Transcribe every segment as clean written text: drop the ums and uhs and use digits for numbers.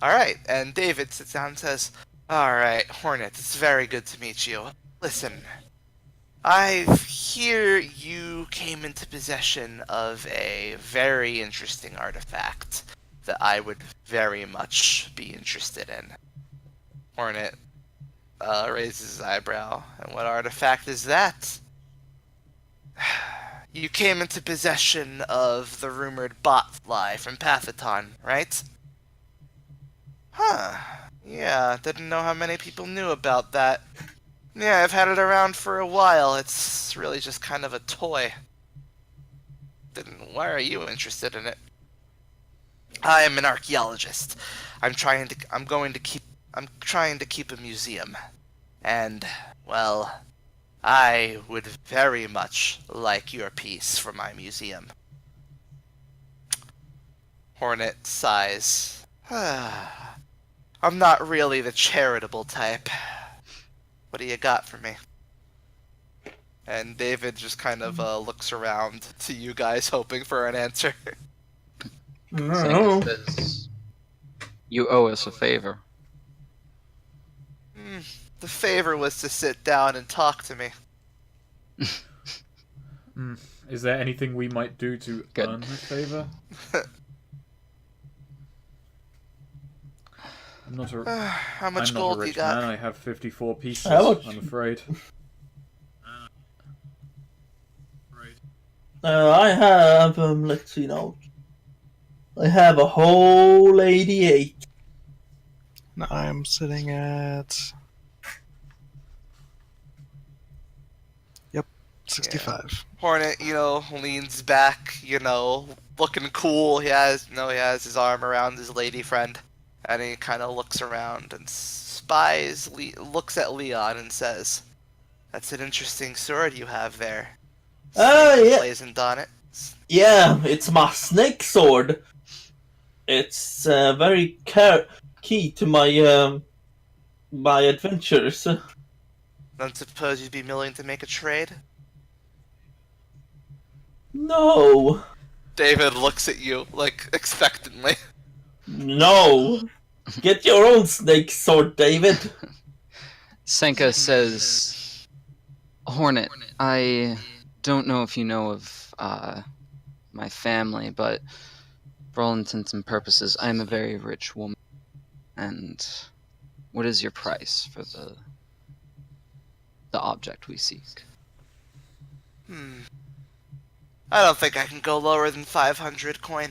Alright, and David sits down and says, Alright, Hornet, it's very good to meet you. Listen, I hear you came into possession of a very interesting artifact that I would very much be interested in. Hornet raises his eyebrow. And what artifact is that? You came into possession of the rumored botfly from Pathaton, right? Huh. Yeah, didn't know how many people knew about that. Yeah, I've had it around for a while. It's really just kind of a toy. Why are you interested in it? I am an archaeologist. I'm trying to keep a museum. And, well, I would very much like your piece for my museum. Hornet sighs. I'm not really the charitable type. What do you got for me? And David just kind of looks around to you guys, hoping for an answer. Senka says, "You owe us a favor." The favor was to sit down and talk to me. Is there anything we might do to Good. earn the favor? I'm not a, How much I'm gold not a you rich got? man. I have 54 pieces, How much? I'm afraid. I have, let's see now. I have a whole 88. I'm sitting at... Yep, 65. Yeah. Hornet, leans back, looking cool. He has his arm around his lady friend, and he kind of looks around and looks at Leon and says, "That's an interesting sword you have there." Yeah. Blazoned on it. Yeah, it's my snake sword. It's very key to my my adventures. Don't suppose you'd be willing to make a trade? No. David looks at you, expectantly. No. Get your own snake sword, David. Senka says, "Hornet, I don't know if you know of my family, but for all intents and purposes, I'm a very rich woman. And what is your price for the object we seek?" I don't think I can go lower than 500 coin.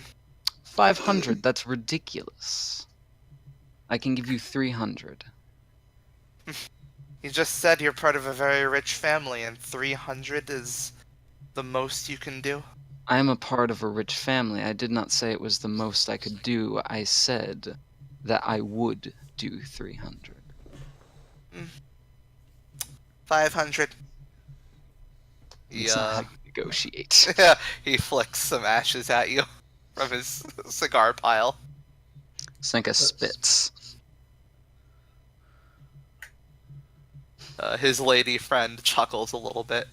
500? That's ridiculous. I can give you 300. You just said you're part of a very rich family, and 300 is the most you can do? I am a part of a rich family. I did not say it was the most I could do. I said that I would do 300. 500. It's not how you negotiate. Yeah, he flicks some ashes at you from his cigar pile. Senka spits. His lady friend chuckles a little bit.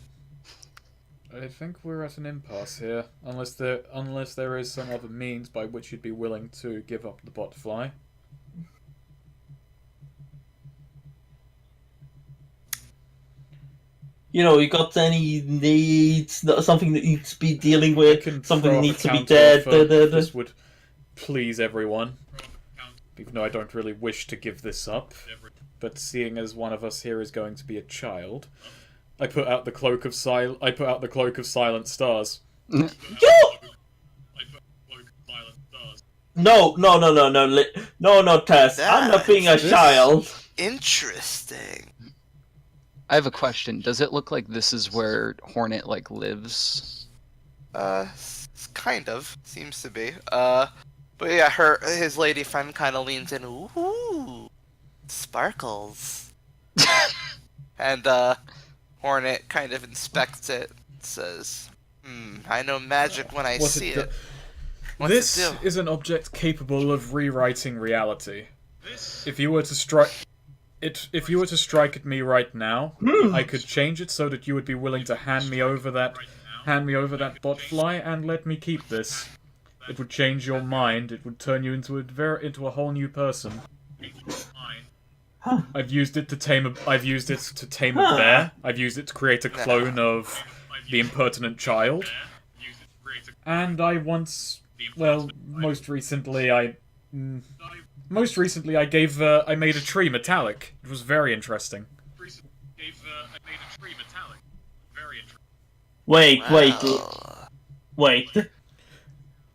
I think we're at an impasse here, unless there is some other means by which you'd be willing to give up the botfly. You got any needs? Something that needs to be dealing I with? can Something throw that up needs a to be counter dead? offer if this would please everyone. Even though I don't really wish to give this up, but seeing as one of us here is going to be a child, I put out the cloak of silent stars. No, Tess. I'm not being a child. Interesting. I have a question. Does it look like this is where Hornet, lives? Kind of. Seems to be. But yeah, his lady friend kind of leans in. Ooh, sparkles. And, Hornet kind of inspects it, says, I know magic when I see it. What's This it do? is an object capable of rewriting reality. If you were to strike at me right now, I could change it so that you would be willing to hand me over that botfly and let me keep this. It would change your mind. It would turn you into a whole new person. Huh. I've used it to tame a Huh. bear. I've used it to create a clone of the impertinent child. And I once, well, most recently I made a tree metallic. It was very interesting. Wait. Well,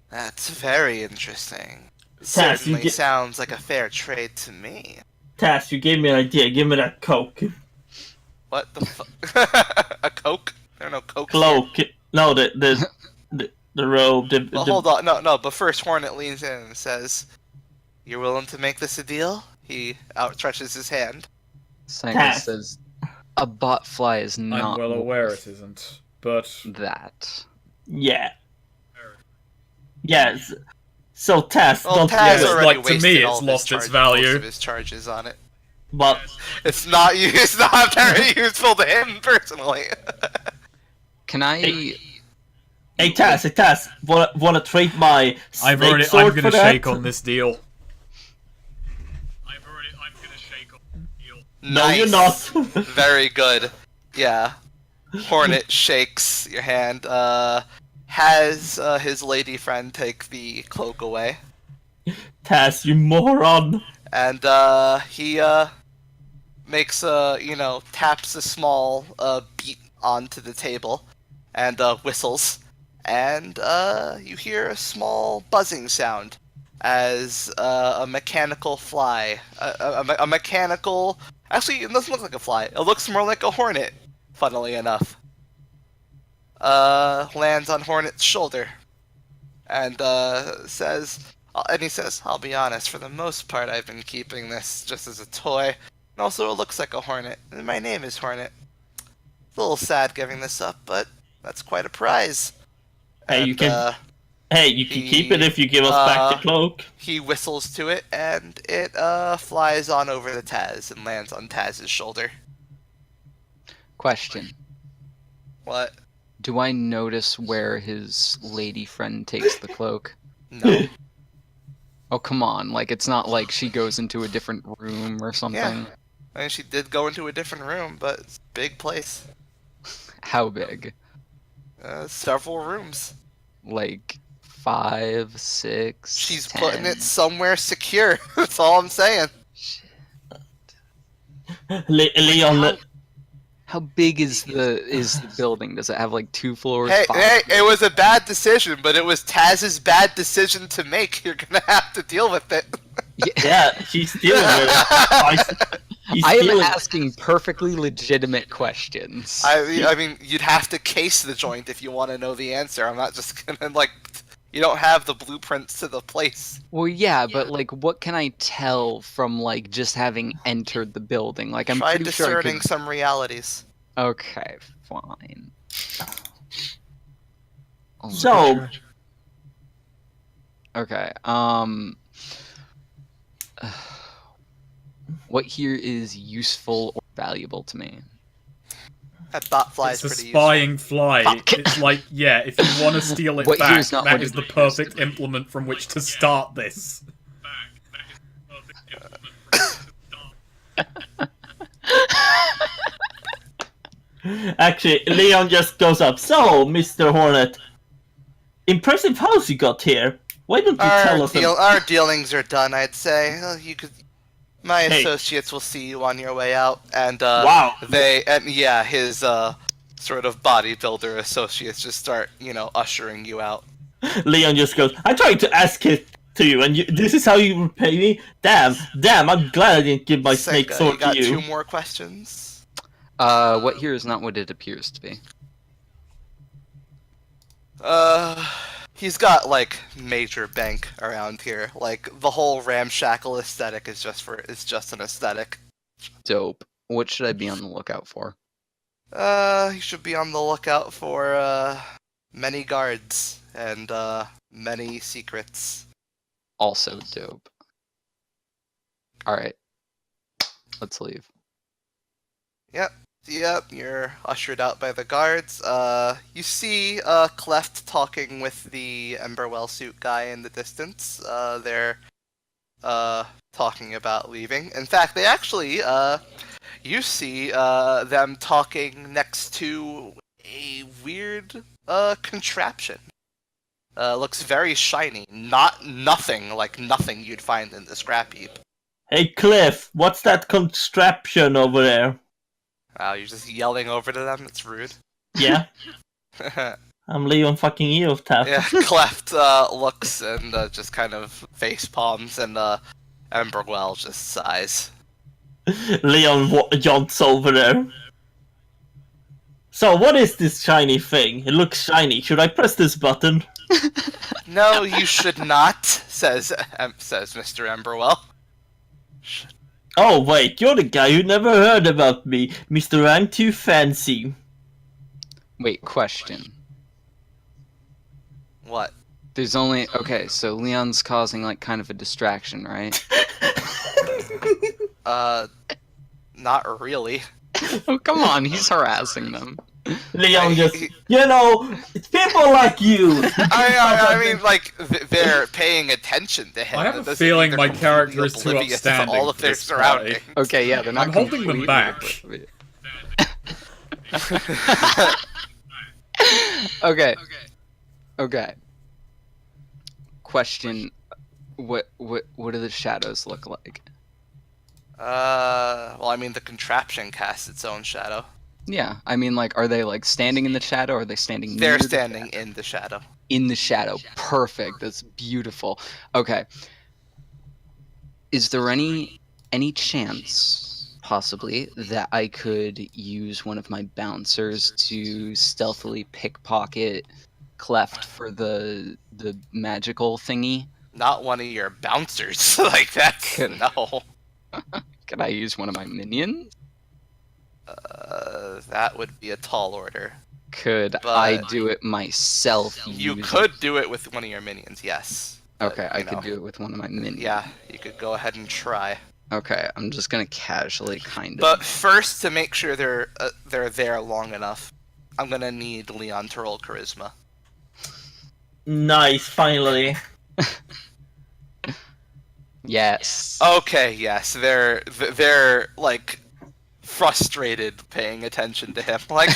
that's very interesting. Taz, you Certainly sounds like a fair trade to me. Taz, you gave me an idea. Give me that Coke. What the fuck? A Coke? There are no Cokes here. Cloak. No, the robe. Well, hold on. No. But first, Hornet leans in and says, "You're willing to make this a deal?" He outstretches his hand. Sanka Taz. says, a botfly is not I'm well aware worth it isn't, but that. Yeah. Yes. So Taz, Well, don't Taz Yeah, already like, to wasted me, all it's of lost his its value. most of his charges on it. But It's not very useful to him personally. Can I... hey Taz, wanna trade my I'm snake sword gonna for that? shake on this deal. No, Nice. you're not. Very good. Yeah. Hornet shakes your hand. Has his lady friend take the cloak away, Taz, you moron. and he makes taps a small beat onto the table, and whistles, and you hear a small buzzing sound as a mechanical fly, a mechanical. Actually, it doesn't look like a fly. It looks more like a hornet, funnily enough. Lands on Hornet's shoulder, and says, "I'll be honest. For the most part, I've been keeping this just as a toy, and also it looks like a hornet. And my name is Hornet. It's a little sad giving this up, but that's quite a prize." Hey, And, you can keep it if you give us back the cloak. He whistles to it, and it flies on over the Taz and lands on Taz's shoulder. Question. What? Do I notice where his lady friend takes the cloak? No. Oh, come on. Like, it's not like she goes into a different room or something. Yeah. I mean, she did go into a different room, but it's a big place. How big? Several rooms. Like, 5, 6, She's 10? putting it somewhere secure. That's all I'm saying. Leon, How big is the building? Does it have like 2 floors? Hey, 5 hey, floors? it was a bad decision, but it was Taz's bad decision to make. You're gonna have to deal with it. yeah, she's dealing with it. He's I am dealing- asking perfectly legitimate questions. I mean, you'd have to case the joint if you want to know the answer. I'm not just gonna you don't have the blueprints to the place. Well, yeah, but like, what can I tell from like just having entered the building? Like, I'm Try pretty sure I discerning could... some realities. Okay, fine. Oh, So, okay, what here is useful or valuable to me? That bot fly It's is a pretty spying fly. Fuck. It's like, yeah, if you want to steal it What back, here's not that what is it the used to perfect be. implement from which to start this. actually, Leon just goes up. So, Mr. Hornet, impressive house you got here. Why don't you tell us? Our dealings are done, I'd say. My Hey. associates will see you on your way out, and Wow. his sort of bodybuilder associates just start, ushering you out. Leon just goes, I tried to ask it to you, and this is how you repay me? Damn, I'm glad I didn't give my snake Senka, sword you got to you. 2 more questions? What here is not what it appears to be. He's got, major bank around here. Like, the whole ramshackle aesthetic is just an aesthetic. Dope. What should I be on the lookout for? You should be on the lookout for, many guards, and, many secrets. Also dope. Alright. Let's leave. Yep. Yep, you're ushered out by the guards. You see Cleft talking with the Emberwell suit guy in the distance. They're talking about leaving. In fact, they actually you see them talking next to a weird contraption. Looks very shiny. Nothing like nothing you'd find in the scrap heap. Hey Cliff, what's that contraption over there? Wow, you're just yelling over to them? It's rude. Yeah, I'm Leon fucking Eotap. Yeah, Cleft looks and just kind of face palms, and Emberwell just sighs. Leon jumps over there. So, what is this shiny thing? It looks shiny. Should I press this button? No, you should not, says Mr. Emberwell. Oh, wait, you're the guy who never heard about me. Mr. I'm Too Fancy. Wait, question. What? There's only okay, so Leon's causing like kind of a distraction, right? Not really. Oh come on, he's harassing them. Leon just, you know, it's people like you. I mean, like they're paying attention to him. I have That a doesn't feeling mean my they're character is completely too oblivious to upstanding all of for their this party. surroundings. Okay, yeah, they're not. I'm holding them completely back. oblivious. Okay. Question: What do the shadows look like? Well, I mean, the contraption casts its own shadow. Yeah, I mean, like, are they like standing in the shadow? Or are they standing? They're near the standing shadow? in the shadow. In the shadow. Perfect. That's beautiful. Okay. Is there any chance, possibly, that I could use one of my bouncers to stealthily pickpocket Cleft for the magical thingy? Not one of your bouncers like that. No. Could I use one of my minions? That would be a tall order. Could But I do it myself? You using- could do it with one of your minions, yes. But, Okay, I you could know, do it with one of my minions. Yeah, you could go ahead and try. Okay, I'm just gonna casually kind of. But first, to make sure they're there long enough, I'm gonna need Leon to roll charisma. Nice, finally. Yes. Okay, yes, they're like frustrated paying attention to him, like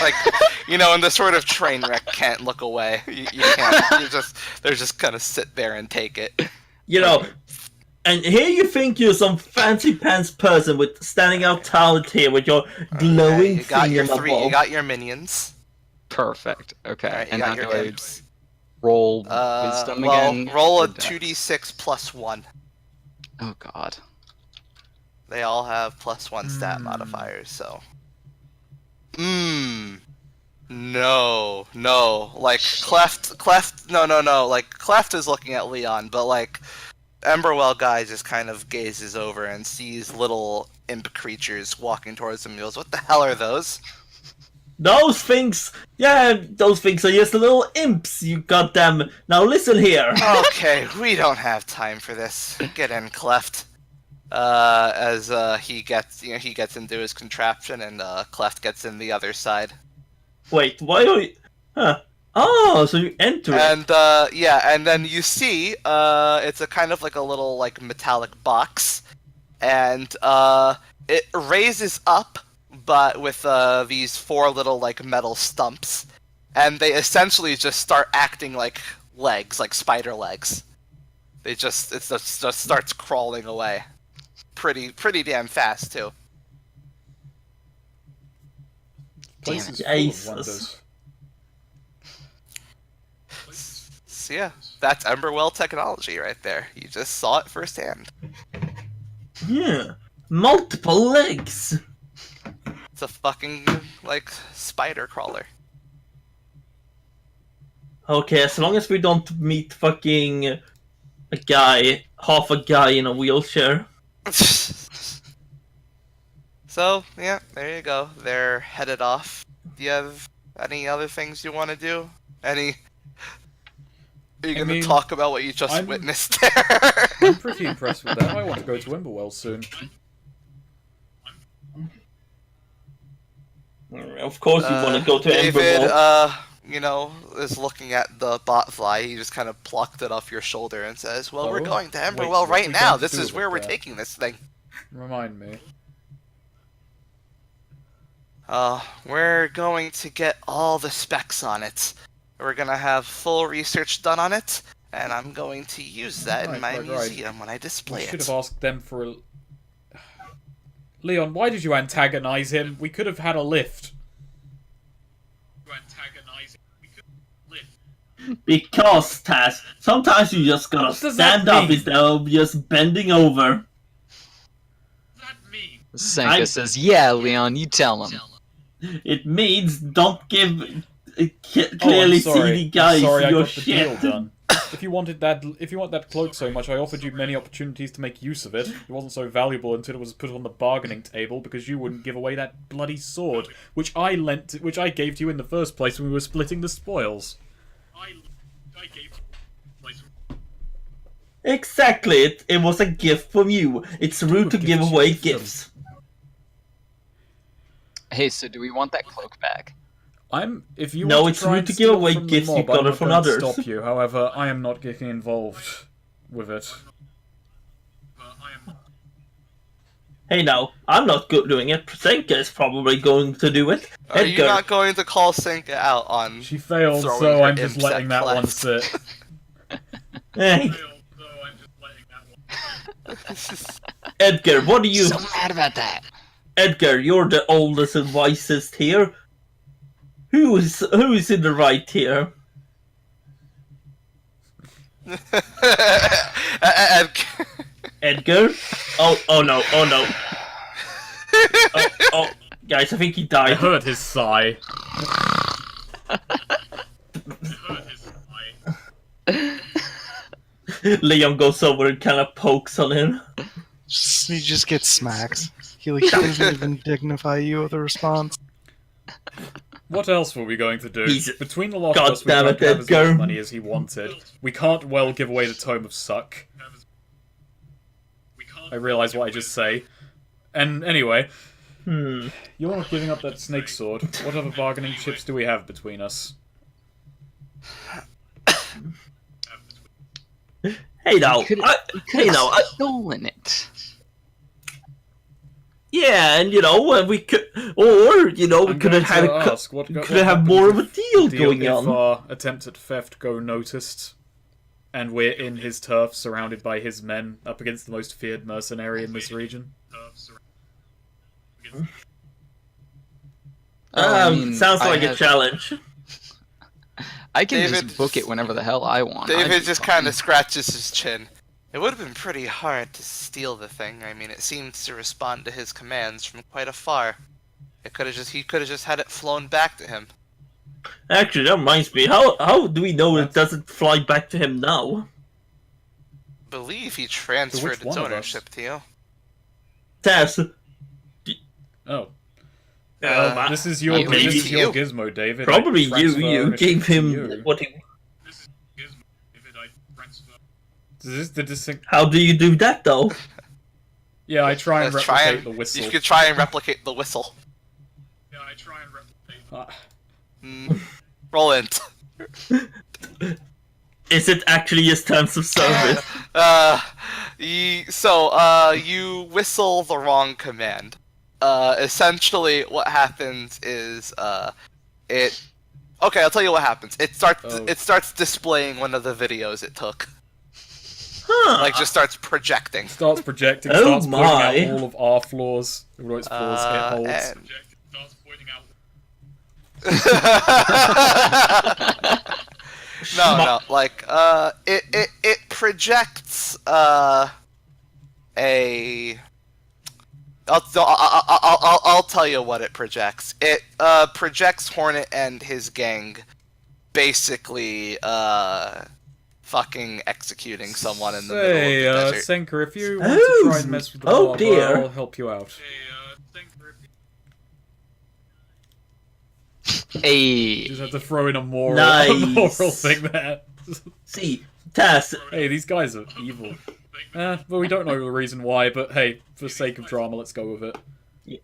you know, in the sort of train wreck can't look away. You can't. They're just gonna sit there and take it. You know, and here you think you're some fancy pants person with standing out talent here with your glowing You got your three. You fingernail. got your minions. Perfect. Okay. Alright, you and how got your do I imps. roll wisdom Well, again? roll a Or dex? 2d6 plus 1. Oh god. They all have plus 1 stat modifiers, so. No. Like, Cleft, no. Like, Cleft is looking at Leon, but, like, Emberwell guy just kind of gazes over and sees little imp creatures walking towards him and goes, what the hell are those? Those things, those things are just little imps, you got them. Now listen here. Okay, we don't have time for this. Get in, Cleft. As he gets into his contraption, and Cleft gets in the other side. Wait, why are you... Huh. Oh, so you enter it. And and then you see it's a kind of like a little like metallic box, and it raises up, but with these 4 little like metal stumps, and they essentially just start acting like legs, like spider legs. It just starts crawling away, pretty damn fast too. Place is Jesus. full of wonders. So yeah, that's Emberwell technology right there. You just saw it firsthand. Yeah. Multiple legs. It's a fucking like spider crawler. Okay, as long as we don't meet fucking a guy, half a guy in a wheelchair. So yeah, there you go. They're headed off. Do you have any other things you want to do? Are you going to talk about what you just witnessed there? I'm pretty impressed with that. I want to go to Emberwell soon. Of course you want to go to David, Emberwolf. is looking at the bot fly. He just kind of plucked it off your shoulder and says, well, we're Oh, going to wait, Emberwell what right we now. going to This do is where with we're that? taking this thing. Remind me. We're going to get all the specs on it. We're going to have full research done on it, and I'm going to use that in my Right. museum when I We display should it. have asked them for a... Leon, why did you antagonize him? We could have had a lift. Because, Taz, sometimes you just gotta What does that stand up mean? instead of just bending over. Senka says, "Yeah, Leon, you tell him." It means don't give I'm clearly sorry. see the guys I'm sorry, I your got the deal shit. done. If you want that cloak so much, I offered you many opportunities to make use of it. It wasn't so valuable until it was put on the bargaining table because you wouldn't give away that bloody sword, which I gave to you in the first place when we were splitting the spoils. Exactly, it was a gift from you. It's rude to give gifts, away you give them. gifts. Hey, so do we want that cloak back? If you No, want it's to try rude and to give steal away from the gifts, you mob, got I'm it not from going to others. stop you. However, I am not getting involved with it. Hey now, I'm not good doing it. Senka is probably going to do it. Are you Edgar, not going to call Senka out on... She failed, Throwing so her I'm just imps letting at that one Cleft. sit. hey, Edgar, what do you... So mad about that. Edgar, you're the oldest and wisest here. Who is in the right here? Edgar? Oh no, oh no. Oh, guys, I think he I died. heard his sigh. Leon goes over and kind of pokes on him. He just gets smacked. He doesn't even dignify you with a response. What else were we going to do? He's- Between the lot God of us, we damn don't it, have as Edgar. much money as he wanted. We can't well give away the Tome of Suck. I realise what I just say. And anyway, you're not giving up that snake sword. What other bargaining chips do we have between us? Hey now, hey now, Stolen it. yeah, and we could, or we I'm could going have to had ask, what could have happens more of a if deal going if on. our attempts at theft go noticed, and we're in his turf, surrounded by his men, up against the most feared mercenary in this region? Sounds like a challenge. I can David just book it whenever the hell I want. David just kind of scratches his chin. It would have been pretty hard to steal the thing. I mean, it seemed to respond to his commands from quite afar. He could have just had it flown back to him. Actually, that reminds me. How do we know it doesn't fly back to him now? I believe he transferred one its of us? ownership to you. Taz, Oh. Uh, This is your maybe your you. gizmo, David. probably I you. transfer You ownership gave to him you. what he. Did this thing... How do you do that though? Yeah, I try and Let's replicate the whistle. You could try and replicate the whistle. Ah, Roll it. Is it actually his terms of service? You whistle the wrong command. Essentially, what happens is, it... Okay, I'll tell you what happens. It starts displaying one of the videos it took. Huh. Like, just starts projecting. starts projecting, Oh starts pointing my. out all of our flaws. All its flaws it holds. And... no, like, it projects, a... I'll tell you what it projects. It, projects Hornet and his gang basically, fucking executing someone in the middle of the desert. Senka, if you want to try and mess with the Oh, mob, dear. I'll help you out. You Hey, just have to throw in a moral, Nice. a moral thing there. See, Taz, Hey, these guys are evil. Well, we don't know the reason why, but hey, for the sake of drama, let's go with it.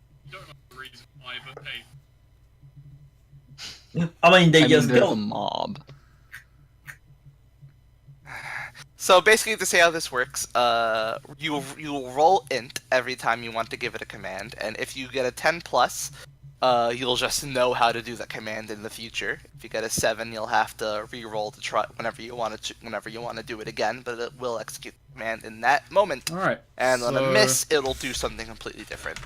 I mean, they I just mean, there's go. a mob. So basically, to say how this works, you roll int every time you want to give it a command, and if you get a 10 plus, you'll just know how to do that command in the future. If you get a 7, you'll have to re-roll to try whenever you want to do it again, but it will execute the command in that moment. All right. And on a so- miss, it'll do something completely different.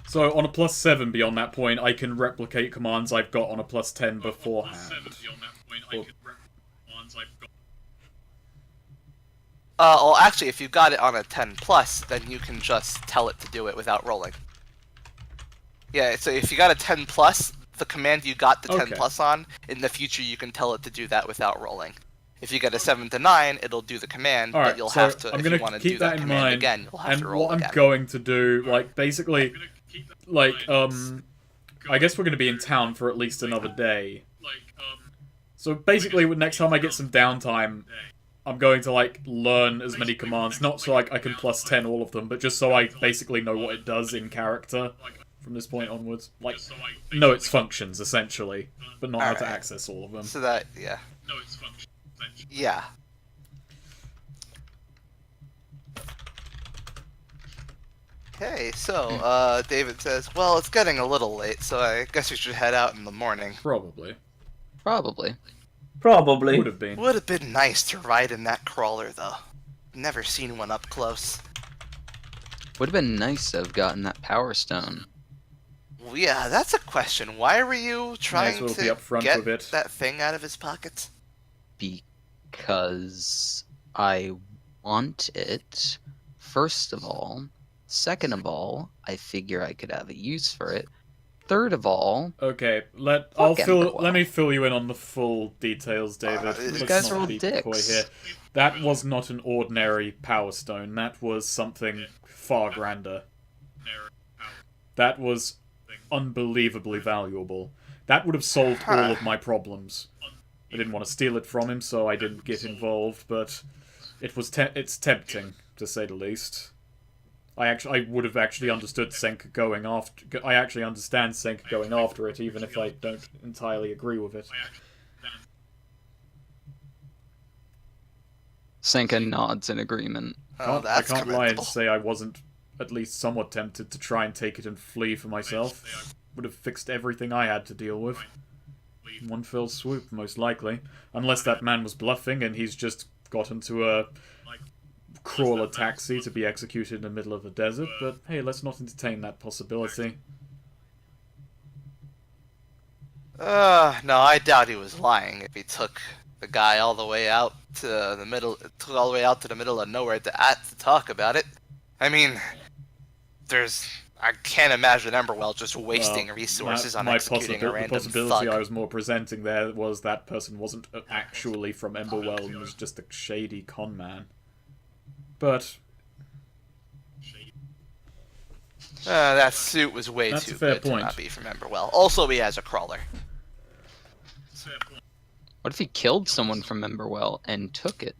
So on a +7 beyond that point, I can replicate commands I've got on a +10 beforehand. Well, actually, if you got it on a 10 plus, then you can just tell it to do it without rolling. Yeah, so if you got a 10 plus, the command you got the 10 Okay. plus on, in the future you can tell it to do that without rolling. If you get a 7 to 9, it'll do the command, Alright, but you'll so have to, I'm if gonna you want to keep do that that in command mind, again, you'll have and to roll what again. I'm going to do, like, basically, like, I guess we're gonna be in town for at least another day. So basically, next time I get some downtime, I'm going to, like, learn as many commands, not so, like, I can +10 all of them, but just so I basically know what it does in character from this point onwards. Like, know its functions, essentially, but not how to Alright. access all of them. So that, yeah. Yeah. Okay, so, David says, well, it's getting a little late, so I guess we should head out in the morning. Probably. Probably. Probably. Would have been. Would have been nice to ride in that crawler, though. Never seen one up close. Would have been nice to have gotten that power stone. Well, yeah, that's a question. Why were you trying well be to upfront get with it. that thing out of his pockets? Because I want it, first of all. Second of all, I figure I could have a use for it. Third of all, Okay, Fuck Emberwell. let me fill you in on the full details, David. These Let's guys not are all be dicks. coy here. That was not an ordinary power stone. That was something far grander. That was unbelievably valuable. That would have solved all of my problems. I didn't want to steal it from him, so I didn't get involved, but it's tempting, to say the least. I would have actually understood Senka going after. I actually understand Senka going after it, even if I don't entirely agree with it. Senka nods in agreement. Oh, I that's can't lie and commendable. say I wasn't at least somewhat tempted to try and take it and flee for myself. Would have fixed everything I had to deal with. In one fell swoop, most likely. Unless that man was bluffing and he's just got into a crawler taxi to be executed in the middle of the desert, but hey, let's not entertain that possibility. No, I doubt he was lying if he took the guy all the way out to the middle, of nowhere to talk about it. I mean, I can't imagine Emberwell just wasting Well, resources on my executing a the random possibility thug. I was more presenting there was that person wasn't actually from Emberwell and was just a shady con man. But That suit was way That's too a fair good point. to not be from Emberwell. Also, he has a crawler. What if he killed someone from Emberwell and took it?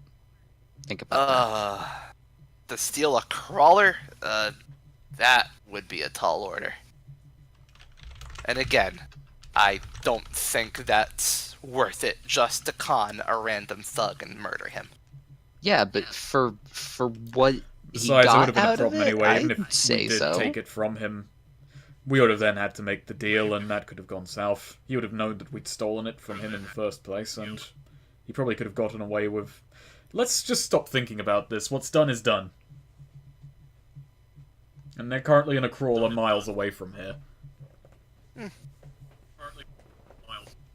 Think about that. To steal a crawler? That would be a tall order. And again, I don't think that's worth it just to con a random thug and murder him. Yeah, but for what besides, he it would got have been a out of problem it, anyway, even I'd if say we did so. take it from him. We would have then had to make the deal, and that could have gone south. He would have known that we'd stolen it from him in the first place, and he probably could have gotten away with... Let's just stop thinking about this. What's done is done. And they're currently in a crawler miles away from here.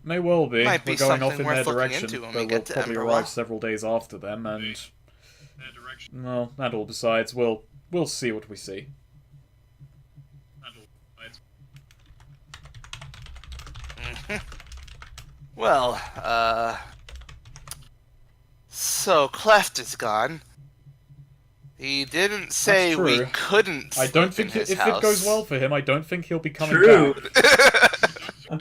May well be. Might be We're going off something in their worth looking direction, into when but we we'll get to probably Emberwell. arrive several days after them, and... Well, that all besides, we'll see what we see. Well, so Cleft is gone. He didn't say That's we true. couldn't I don't sleep think in his if house. it goes well for him, I don't think he'll be coming True. back.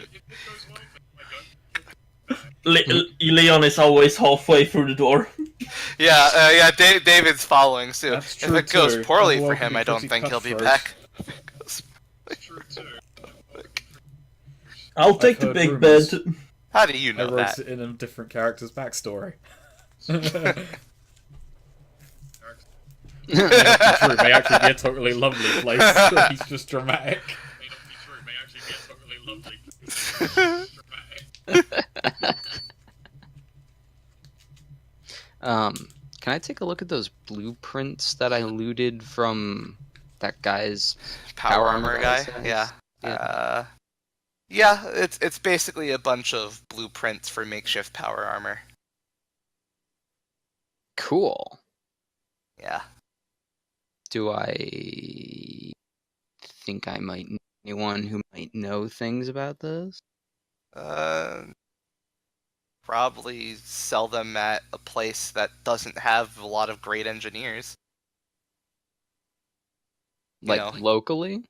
Leon is always halfway through the door. Yeah, David's following soon. That's If true it goes too. poorly Otherwise for it'd him, be I don't pretty think he'll be cutthroat. back. I'll take the heard big rumours. bed. How do you I know wrote that? it in a different character's backstory. True, may actually be a totally lovely place. He's just dramatic. Can I take a look at those blueprints that I looted from that guy's Power armor guy? guy's house? Yeah. Yeah. Yeah, it's basically a bunch of blueprints for makeshift power armor. Cool. Yeah. Do I think I might know anyone who might know things about this? Probably sell them at a place that doesn't have a lot of great engineers. You Like know. locally?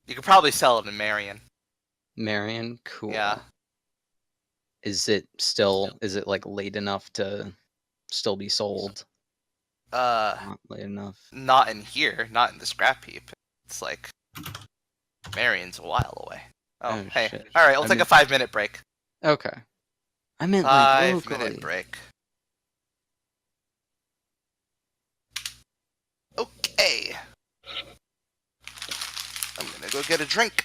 You could probably sell it in Marion. Marion? Cool. Yeah. Is it like late enough to still be sold? Not late enough. Not in here, not in the scrap heap. It's like Marion's a while away. Oh, Oh, hey. shit. Alright, we'll I take mean- a 5-minute break. Okay. I meant like locally. 5-minute break. Okay. I'm gonna go get a drink.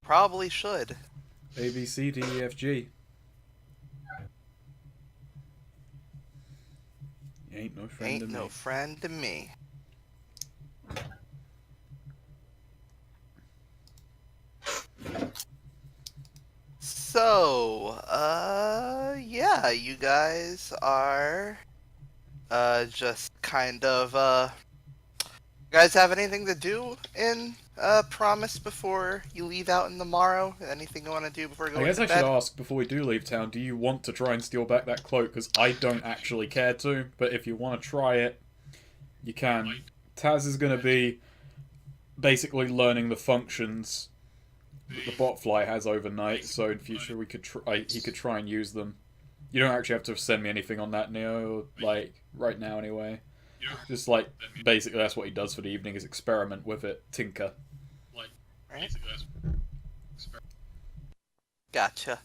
Probably should. A, B, C, D, E, F, G. You ain't no friend Ain't to no me. friend to me. So, yeah, you guys are, just kind of, you guys have anything to do in, Promise before you leave out in the morrow? Anything you want to do before I going guess to I bed? should ask before we do leave town, do you want to try and steal back that cloak? Because I don't actually care to, but if you want to try it, you can. Taz is going to be basically learning the functions that the botfly has overnight, so in future we could he could try and use them. You don't actually have to send me anything on that, Neo, like, right now anyway. Just, like, basically that's what he does for the evening, is experiment with it, tinker. Right? Gotcha.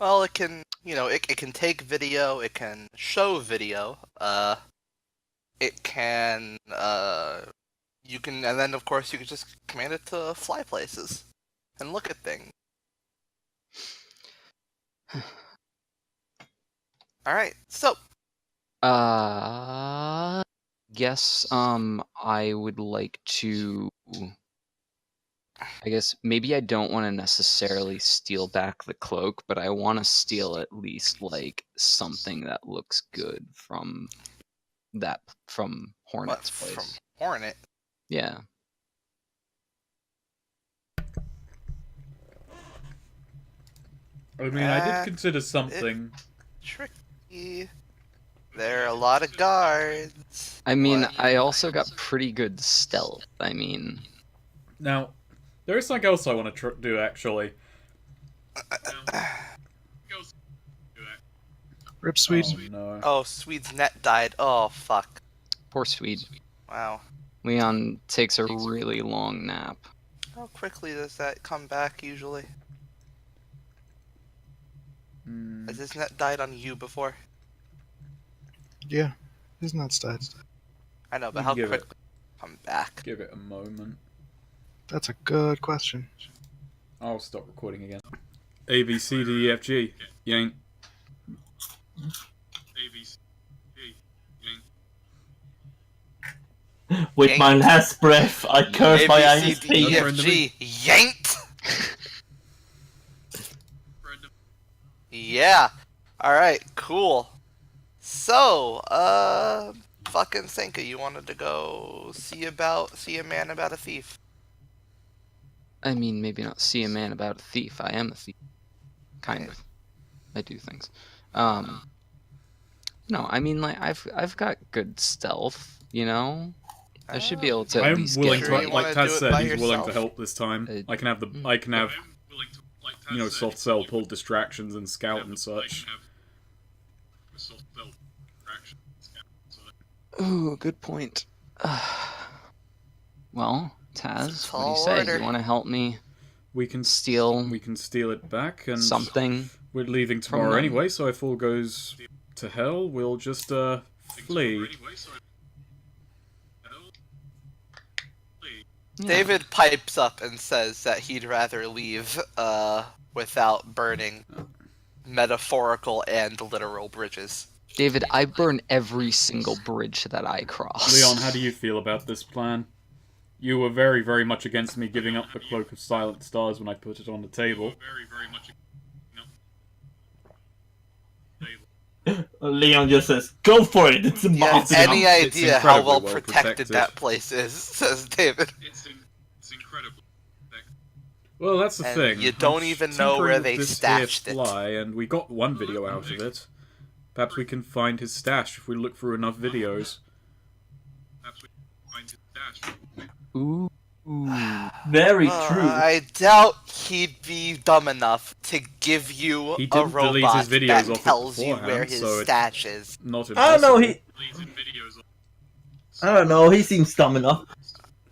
Well, it can, it can take video, it can show video, it can, you can, and then of course you can just command it to fly places and look at things. Alright, so, Guess I would like to, I guess maybe I don't want to necessarily steal back the cloak, but I want to steal at least like something that looks good from Hornet's place. from Hornet? Yeah. I mean, I did consider something. Tricky. There are a lot of guards. I mean, What? I also got pretty good stealth. I mean, Now, there is something else I want to do, actually. Rip Swede. Oh, no. Oh, Swede's net died. Oh, fuck. poor Swede. Wow. Leon takes a really long nap. How quickly does that come back, usually? Hmm. Has his net died on you before? Yeah, his nuts died. I know, but We how can give it- quickly come back? Give it a moment. That's a good question. I'll stop recording again. A, B, C, D, E, F, G. Yank. With my last breath, I curse my A, B, Irish C, D, E, people. F, G. Yanked! Yeah. Alright, cool. So, fucking Senka, you wanted to go see a man about a thief. I mean, maybe not see a man about a thief. I am a thief. Kind Right. of. I do things. No, I mean, like, I've got good stealth, you know? I should be able to I at am least willing get, Sure, to, you like wanna Taz do it said, by he's willing to yourself? help this time. I can have soft cell pull distractions and scout and such. Ooh, good point. Well, Taz, It's a what do you tall say? order. You want to help me We can steal steal it back, and something? we're leaving from tomorrow them? anyway. So if all goes to hell, we'll just flee. Yeah. David pipes up and says that he'd rather leave without burning metaphorical and literal bridges. David, I burn every single bridge that I cross. Leon, how do you feel about this plan? You were very, very much against me giving up the Cloak of Silent Stars when I put it on the table. Leon just says, "Go for it. It's a Do you have monster." any It's idea how incredibly well well protected protected. that place is? Says David. Well, that's the And thing. you don't I'm even know where tinkering they with this here stashed it. fly, and we got one video out of it. Perhaps we can find his stash if we look through enough videos. Ooh. Very true. I doubt he'd be dumb enough to give you He a didn't delete robot his videos that off it tells you where beforehand, his so it's stash is. not impossible. I don't know. I don't know. He seems dumb enough.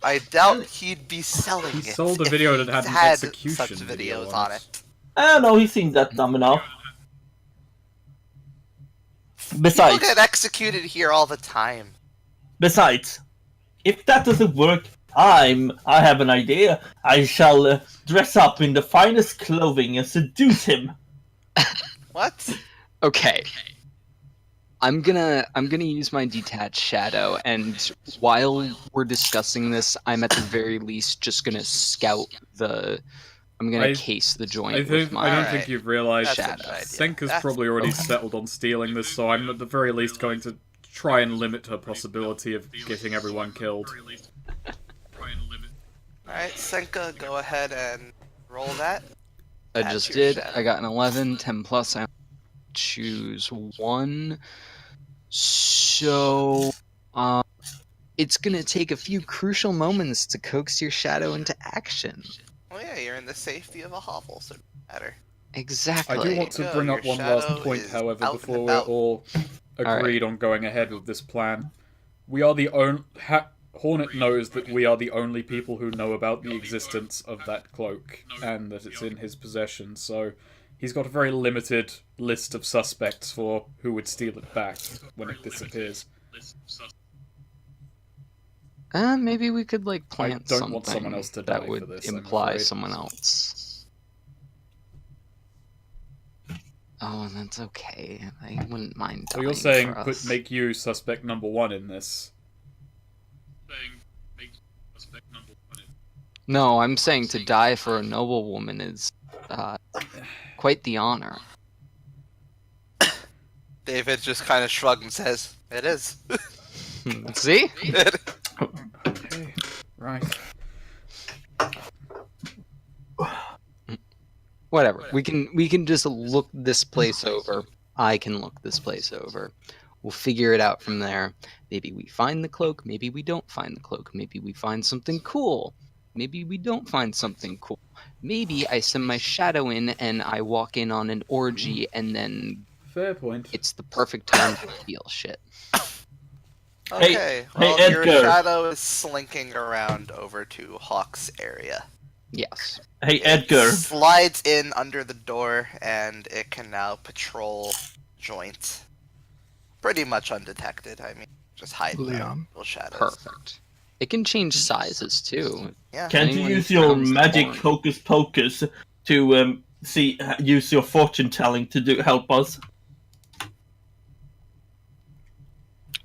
I doubt he'd be selling He it. sold a if video he that had an had execution such video videos on on it. it. I don't know. He seems that dumb enough. People Besides, get executed here all the time. if that doesn't work, I have an idea. I shall dress up in the finest clothing and seduce him. What? Okay. I'm gonna use my detached shadow, and while we're discussing this, I'm at the very least just gonna scout the. I'm gonna case the joint with I don't my. think you've realised That's a that good idea. Senka's That's- probably already settled on stealing this, so I'm at the very least going to try and limit her possibility of getting everyone killed. Alright, Senka, go ahead and roll that. I Add just to your did. shadow. I got an 11, 10 plus. I choose one. So, it's gonna take a few crucial moments to coax your shadow into action. Oh yeah, you're in the safety of a hovel, so it doesn't matter. Exactly. I do want to Go, bring your up one last shadow point, is however, out and before we're about. all agreed on going ahead with this plan. We are the only... Hornet knows that we are the only people who know about the existence of that cloak, and that it's in his possession, so he's got a very limited list of suspects for who would steal it back when it disappears. Maybe we could like plant don't something want someone else to die that would for this, I'm imply afraid. someone else. Oh, that's okay. I wouldn't mind. So you're dying saying for us. make you suspect number one in this? No, I'm saying to die for a noble woman is quite the honor. David just kind of shrugs and says, "It is." See? Okay, right. Whatever. We can just look this place over. I can look this place over. We'll figure it out from there. Maybe we find the cloak, maybe we don't find the cloak. Maybe we find something cool. Maybe we don't find something cool. Maybe I send my shadow in and I walk in on an orgy and then Fair point. it's the perfect time to steal shit. Okay, hey, well, your Edgar. shadow is slinking around over to Hawk's area. Yes. Hey, It Edgar. slides in under the door, and it can now patrol joint. Pretty much undetected, I mean, just hide Leon. little shadows. Perfect. It can change sizes too. Yeah. Can't you Anyone use your becomes the magic horn. hocus pocus to use your fortune telling to help us?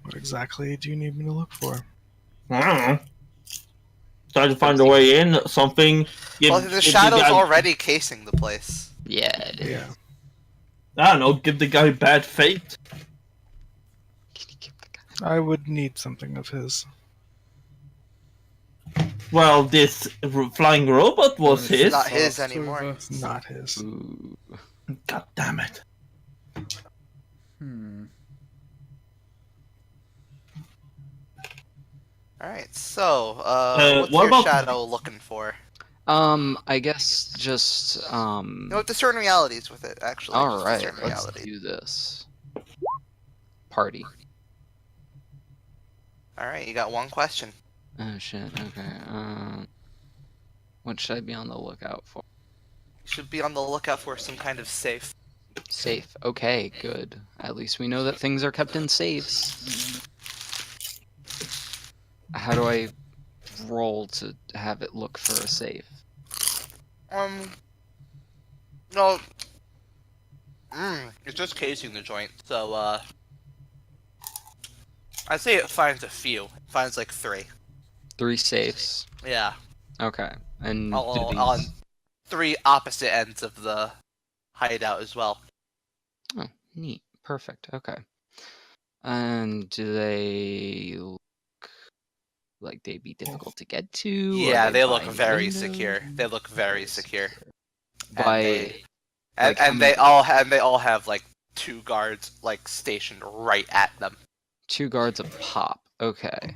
What exactly do you need me to look for? I don't know. Try to find a way in. Something. Well, the shadow's already casing the place. Yeah, it is. Yeah. I don't know, give the guy bad fate. Can you give the guy? I would need something of his. Well, this flying robot was It's his. not his fast anymore. over. It's not his. Ooh. God damn it. Alright, so, what's what your about- shadow looking for? I guess just, You know, discern realities with it, actually. Just alright, discern let's reality. do this. Party. Alright, you got one question. Oh shit, okay, what should I be on the lookout for? You should be on the lookout for some kind of safe. Safe. Okay, good. At least we know that things are kept in safes. How do I roll to have it look for a safe? No. It's just casing the joint, so, I'd say it finds a few. It finds like 3. 3 safes. Yeah. Okay. And All do on these... 3 opposite ends of the hideout as well. Oh, neat. Perfect. Okay. And do they look like they'd be difficult to get to? Yeah, Are they look by very windows? secure. They look very secure. By And, like, how and many- they all have like 2 guards like stationed right at them. 2 guards a pop. Okay.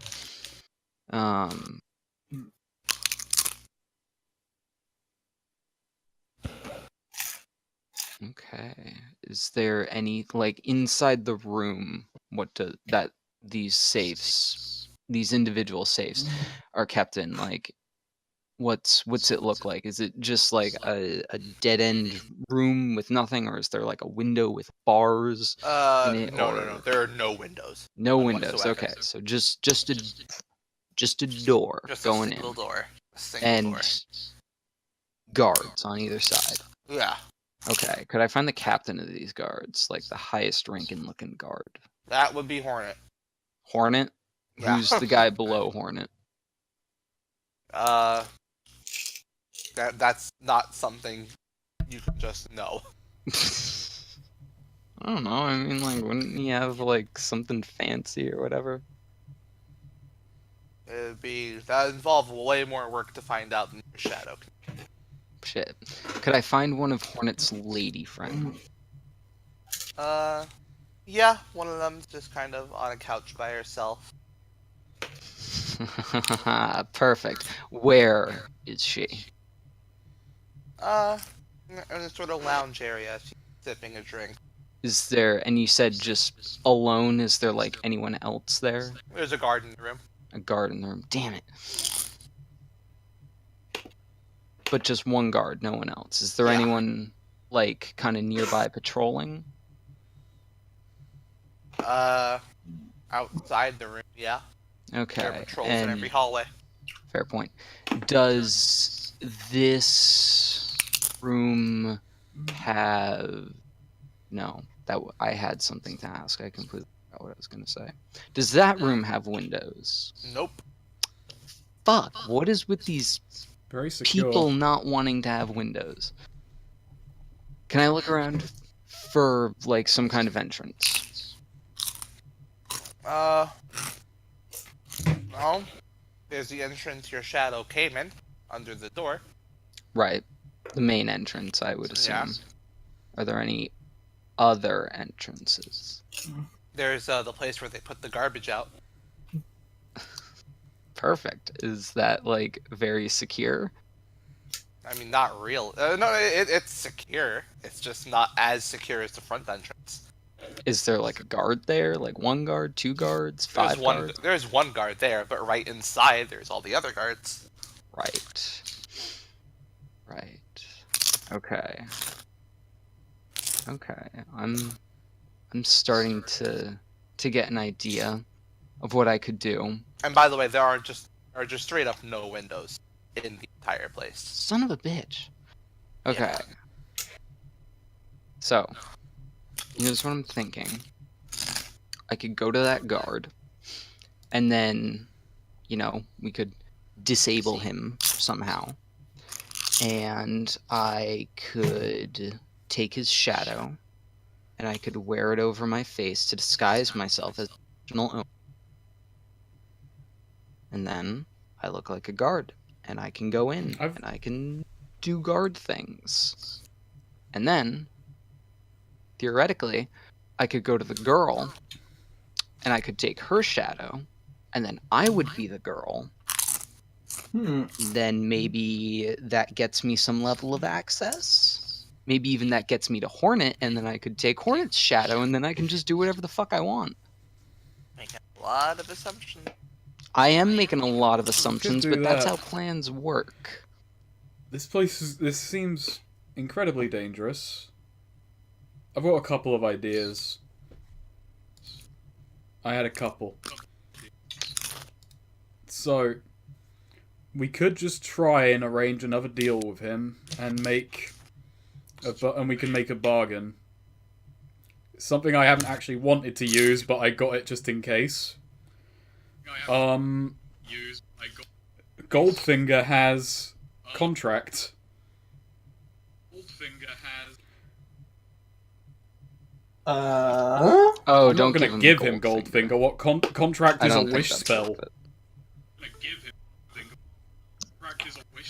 Okay. Is there any like inside the room? What do that these safes, these individual safes, are kept in? Like, what's it look like? Is it just like a dead end room with nothing, or is there like a window with bars in it? No, or... There are no windows. No None windows. whatsoever. Okay, so just a door Just going a single in, door. A single and door. guards on either side. Yeah. Okay, could I find the captain of these guards, like the highest ranking looking guard? That would be Hornet. Hornet? Yeah. Who's the guy below Hornet? That's not something you can just know. I don't know. I mean, like, wouldn't he have like something fancy or whatever? That involve way more work to find out than your shadow. Shit. Could I find one of Hornet's lady friends? Yeah, one of them's just kind of on a couch by herself. Perfect. Where is she? In a sort of lounge area, she's sipping a drink. Is there, and you said just alone, is there like anyone else there? There's a guard in the room. A guard in the room. Damn it. But just one guard, no one else. Is there Yeah. anyone like kind of nearby patrolling? Outside the room, yeah. Okay. There are patrols in every hallway. Fair point. Does this room have... No, I had something to ask. I completely forgot what I was going to say. Does that room have windows? Nope. Fuck, what is with these Very secure. people not wanting to have windows? Can I look around for, like, some kind of entrance? Well, there's the entrance your shadow came in, under the door. Right. The main entrance, I would assume. Yeah. Are there any other entrances? There's the place where they put the garbage out. Perfect. Is that, like, very secure? I mean, not real. No, it's secure. It's just not as secure as the front entrance. Is there, like, a guard there? Like, 1 guard, 2 guards, 5 guards? There's one guard there, but right inside there's all the other guards. Right. Right. Okay. Okay. I'm starting to get an idea of what I could do. And by the way, there are just straight up no windows in the entire place. Son of a bitch. Okay. Yeah. So, here's what I'm thinking. I could go to that guard, and then, you know, we could disable him somehow. And I could take his shadow and I could wear it over my face to disguise myself as the original owner. And then I look like a guard, and I can go in, and I can do guard things. And then, theoretically, I could go to the girl, and I could take her shadow, and then I would be the girl. Then maybe that gets me some level of access. Maybe even that gets me to Hornet, and then I could take Hornet's shadow, and then I can just do whatever the fuck I want. Making a lot of assumptions. I am making a lot of assumptions, do but that's that. how plans work. This seems incredibly dangerous. I've got a couple of ideas. I had a couple. So, we could just try and arrange another deal with him and we can make a bargain. Something I haven't actually wanted to use, but I got it just in case. Goldfinger has contract. Oh, I'm don't not going to give him Goldfinger. What contract is a wish spell?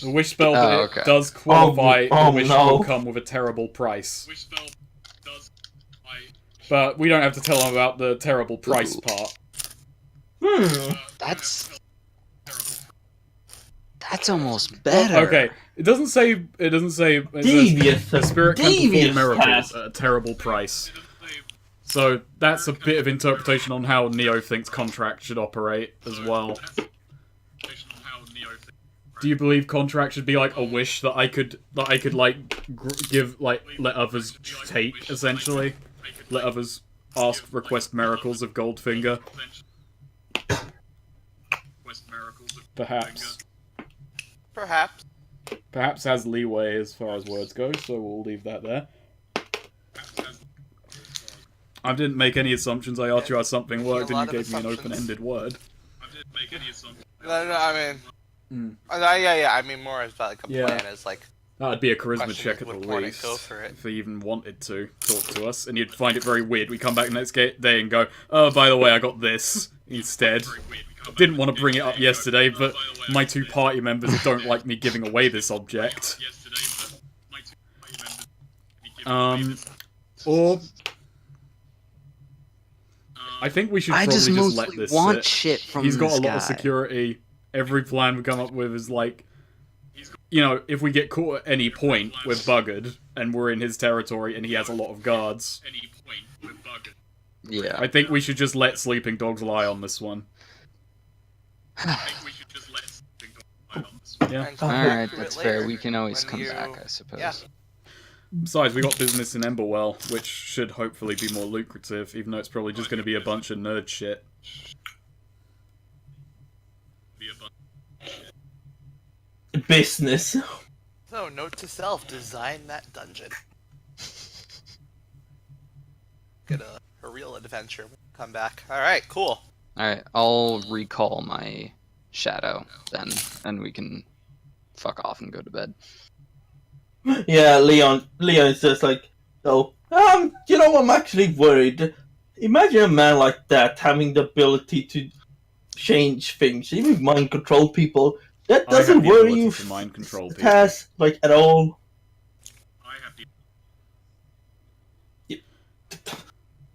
The wish spell does qualify. The wish will come with a terrible price. But we don't have to tell him about the terrible price part. That's almost better. Okay, it doesn't say. Devious. The spirit can perform Devious miracles task. at a terrible price. So that's a bit of interpretation on how Neo thinks contract should operate as well. Do you believe contract should be like a wish that I could like give, like, let others take, essentially? Let others request miracles of Goldfinger? Perhaps. Perhaps has leeway as far as words go, so we'll leave that there. I didn't make any assumptions. I asked you how something worked, and you gave me an open-ended word. No, I mean... yeah, I mean more as like a plan as like... That'd be a charisma check at the would Hornet least, go for it? if he even wanted to talk to us, and you'd find it very weird. We come back the next day and go, oh, by the way, I got this instead. Didn't want to bring it up yesterday, but my two party members don't like me giving away this object. Or... I think we should probably just let this sit. Shit from He's got this a lot of guy. security. Every plan we come up with is like... You know, if we get caught at any point, we're buggered, and we're in his territory, and he has a lot of guards. Yeah. I think we should just let sleeping dogs lie on this one. Yeah. Alright, that's fair. We can always come back, I suppose. Yeah. Besides, we got business in Emberwell, which should hopefully be more lucrative, even though it's probably just going to be a bunch of nerd shit. Business. So, note to self, design that dungeon. Get a real adventure when we come back. Alright, cool. Alright, I'll recall my shadow then, and we can fuck off and go to bed. Yeah, Leon is just like, oh, you know, I'm actually worried. Imagine a man like that having the ability to change things, even mind control people. That doesn't worry you to mind control people. Has, like, at all.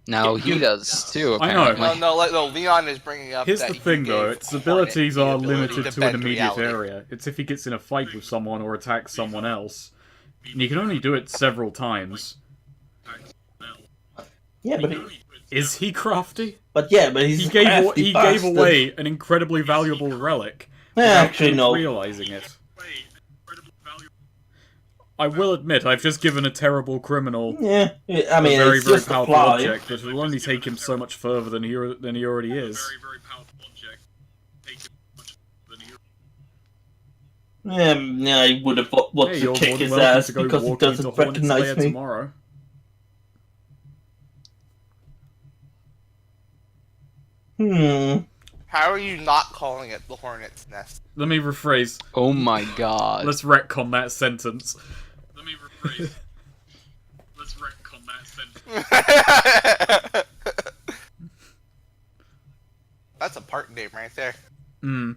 No, he does too, I know. apparently. No, Leon is bringing up Here's that the he thing, though. gave Its abilities Hornet are the ability limited to an bend immediate reality. area. It's if he gets in a fight with someone or attacks someone else. And you can only do it several times. Yeah, but Is he crafty? he's He gave crafty bastard. away an incredibly valuable relic. Yeah, without actually, no. realizing it. I will admit, I've just given a terrible criminal Yeah, I mean, a very, it's very just a powerful fly. object, but it will only take him so much further than he already is. Yeah, I would have wanted Hey, to you're kick more than his welcome ass to go because he walking into doesn't Hornet's Lair recognize me. tomorrow. How are you not calling it the Hornet's Nest? Let me rephrase. Oh my god. Let's retcon that sentence. That's a part name right there. Hmm.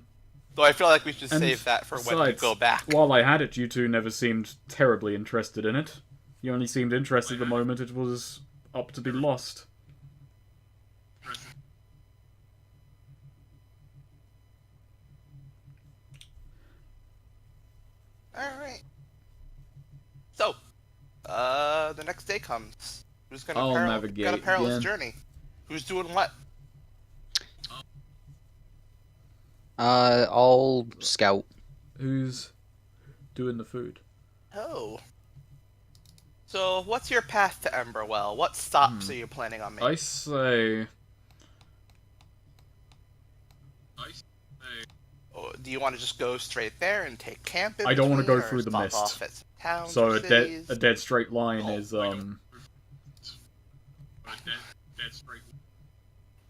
Though I feel like we should And save that for when you besides, go back. while I had it, you two never seemed terribly interested in it. You only seemed interested the moment it was up to be lost. Alright. So, the next day comes. Who's gonna I'll got a navigate perilous again. journey? Who's doing what? I'll scout. Who's doing the food? Oh. So, what's your path to Emberwell? What stops are you planning on making? I say... Oh, do you want to just go straight there and take camp in I don't want to go between, or through the stop mist. off at some towns So or cities? a dead straight line Oh, is,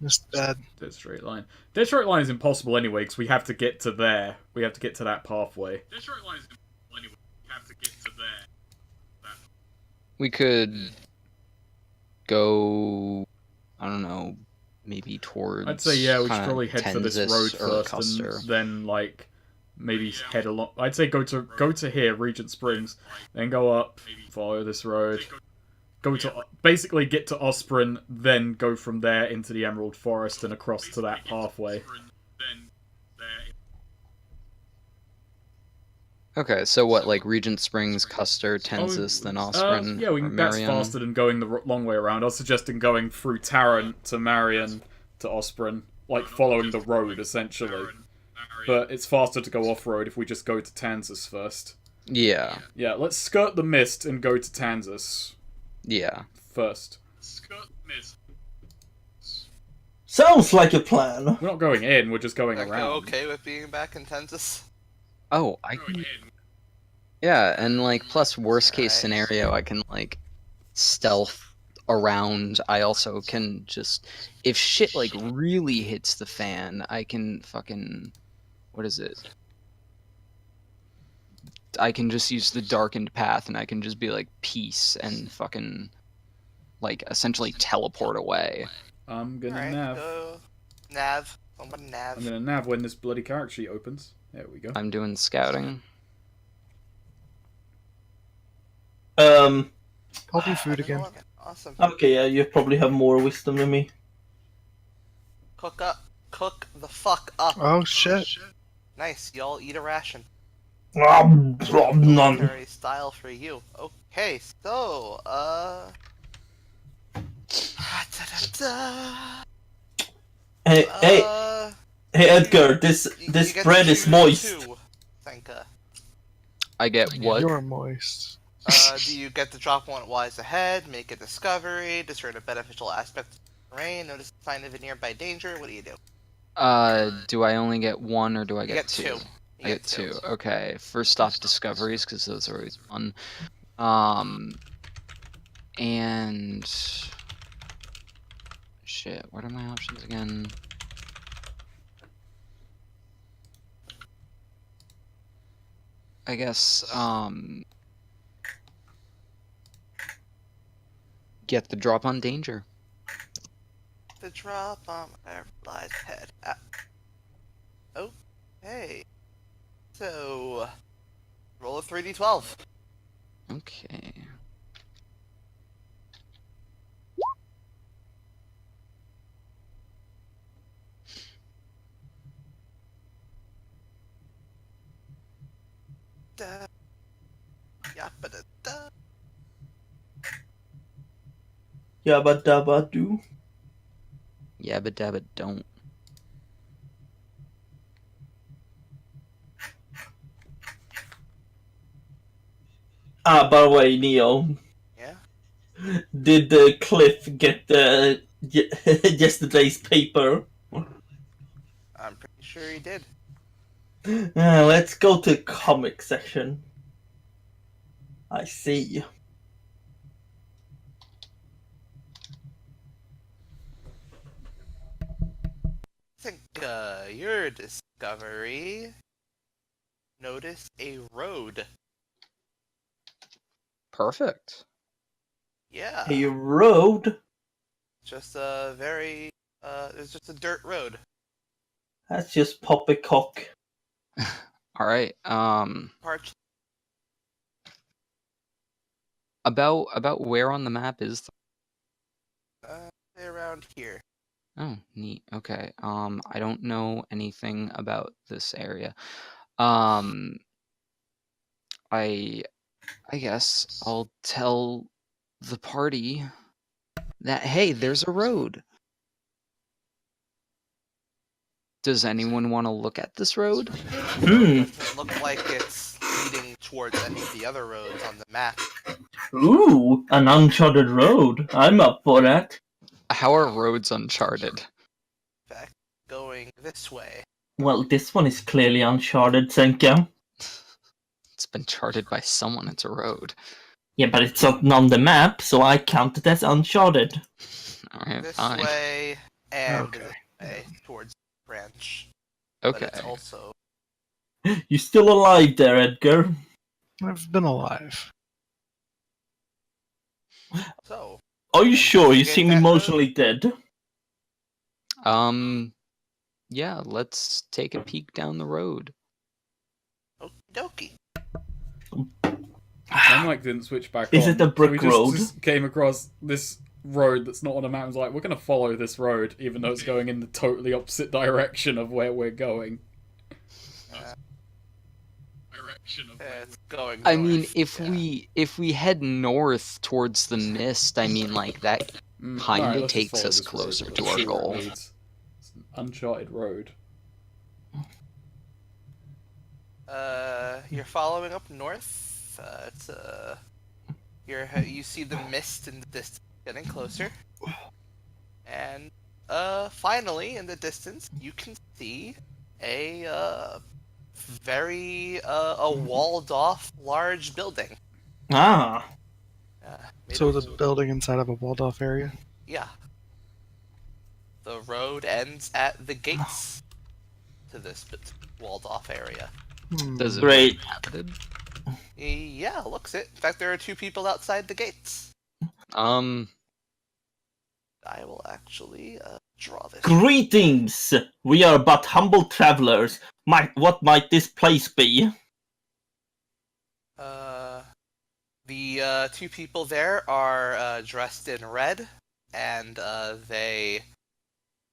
Just dead. Dead straight line. Dead straight line is impossible anyway, because we have to get to there. We have to get to that pathway. Dead straight line is impossible anyway. You have to get to there. We could go, I don't know, maybe towards. I'd say, yeah, we should kinda probably head for this Tenzis road or first, Custer. and then, like, maybe head along. I'd say go to here, Regent Springs, then go up, follow this road, go to basically get to Osprey, then go from there into the Emerald Forest and across to that pathway. Then there. Okay, so what, like Regent Springs, Custer, Tenzis, then Osprey, Yeah, we or can, that's Marion? faster than going the long way around. I was suggesting going through Tarrant to Marion to Osprey, like following the road essentially. But it's faster to go off-road if we just go to Tanzas first. Yeah, Yeah, let's skirt the mist and go to Tanzas yeah. first. Skirt mist. Sounds like a plan. We're not going in, we're just going Are you around. okay with being back in Tenzis? Oh, I can. Yeah, and like, plus worst case scenario, I can like stealth around. I also can just, if shit like really hits the fan, I can fucking, what is it? I can just use the darkened path, and I can just be like peace and fucking like essentially teleport away. I'm gonna Alright, nav. go. Nav. Someone nav. I'm gonna nav when this bloody character sheet opens. There we go. I'm doing scouting. I'll do Ah, food again. 11. Awesome. Okay, yeah, you probably have more wisdom than me. Cook up. Cook the fuck up. Oh shit. Nice. Y'all eat a ration. None. Military style for you. Okay, so, Hey, hey, hey, Edgar, this you get bread to is choose moist. two, Senka. I get what? You're moist. Do you get to drop one wise ahead, make a discovery, discern a beneficial aspect of the terrain, notice a sign of a nearby danger? What do you do? Do I only get one or do I You get get two? two. I get two. Okay, first off, discoveries, because those are always fun. And shit, what are my options again? I guess get the drop on danger. The drop on Firefly's head. Okay. So, roll a 3d12. Okay. Da. Yappa da da. Yabba dabba doo. Yabba dabba don't. Ah, by the way, Neo, Yeah? did Cliff get yesterday's paper? I'm pretty sure he did. Let's go to comic section. I see. I think, your discovery. Notice a road. Perfect. Yeah. A road? Just a very it's just a dirt road. That's just poppycock. All right. Parch. About where on the map is? Say around here. Oh, neat. Okay. I don't know anything about this area. I guess I'll tell the party that hey, there's a road. Does anyone want to look at this road? Doesn't look like it's leading towards any of the other roads on the map. Ooh, an uncharted road. I'm up for that. How are roads uncharted? In fact, going this way. Well, this one is clearly uncharted, Senka. It's been charted by someone. It's a road. Yeah, but it's not on the map, so I count it as uncharted. All right, This fine. way and Okay. this way towards the branch. Okay. But it's also You still alive there, Edgar? I've been alive. so. Are you sure? You Investigate seem that emotionally dead. Yeah. Let's take a peek down the road. Okie dokie. Hemlock didn't switch back Is on. it a brick so we just, road? just came across this road that's not on a map. It's like, we're going to follow this road, even though it's going in the totally opposite direction of where we're going. Direction of It's going. I mean, north, if we head north towards the mist, I mean, like that Kinda Alright, let's just takes follow us this road. closer Let's to our see where it goal. leads. It's an uncharted road. You're following up north. It's you see the mist in the distance getting closer, and finally in the distance you can see a very a walled off large building. Ah. Made So of- the building inside of a walled off area? yeah. The road ends at the gates to this walled off area. Does it Great. inhabited? Yeah, looks it. In fact, there are two people outside the gates. Um, I will actually draw this. Greetings! We are but humble travelers. What might this place be? The two people there are dressed in red, and they